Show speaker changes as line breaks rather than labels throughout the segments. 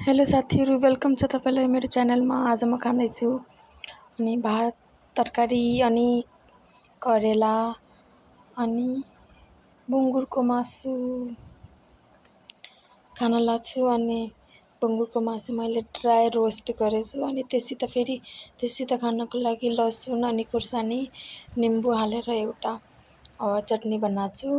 Hello साथीहरू, welcome छ तपाईँलाई मेरो च्यानलमा। आज म खाँदैछु अनि भात, तरकारी अनि करेला अनि बुङ्गुरको मासु खान लाग्छु। अनि बुङ्गुरको मासु मैले ड्राई रोस्ट गरेछु अनि त्यससित खानको लागि लसुन अनि खुर्सानी निम्बु हालेर एउटा चटनी बनाएको छु।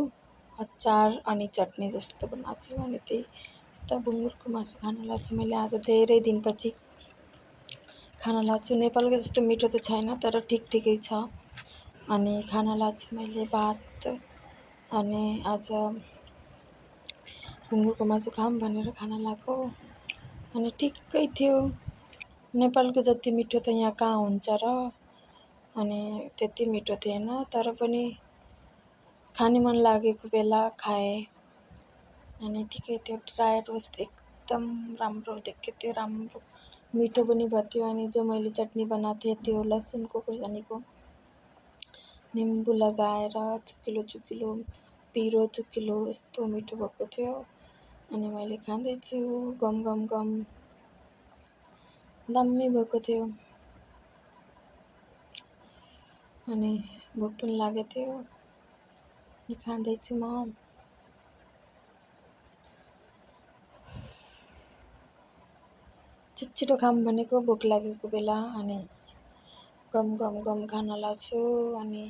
अचार अनि चटनी जस्तो बनाएको छु अनि त्यही बुङ्गुरको मासु खान लाग्छु। मैले आज धेरै दिनपछि खान लाग्छु। नेपालको जस्तो मिठो त छैन तर ठिकै छ। अनि खान लाग्छु मैले भात अनि आज बुङ्गुरको मासु खाऊँ भनेर खान लागेको अनि ठिकै थियो। नेपालको जति मिठो त यहाँ कहाँ हुन्छ र, अनि त्यति मिठो थिएन तर पनि खाने मन लागेको बेला खाएँ अनि ठिकै थियो। ड्राई रोस्ट एकदम राम्रो देख्यो, त्यो राम्रो मिठो पनि भएको थियो। अनि जो मैले चटनी बनाएको थिएँ त्यो लसुनको खुर्सानीको निम्बु लगाएर चुकिलो पिरो चुकिलो यस्तो मिठो भएको थियो। अनि मैले खाँदैछु, गम गम गम दामी भएको थियो अनि भोक पनि लागेको थियो अनि खाँदैछु म। छिटो खाऊँ भनेको भोक लागेको बेला अनि गम गम गम खान लाग्छु अनि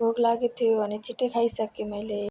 भोक लागेको थियो अनि छिट्टै खाइसकेँ मैले।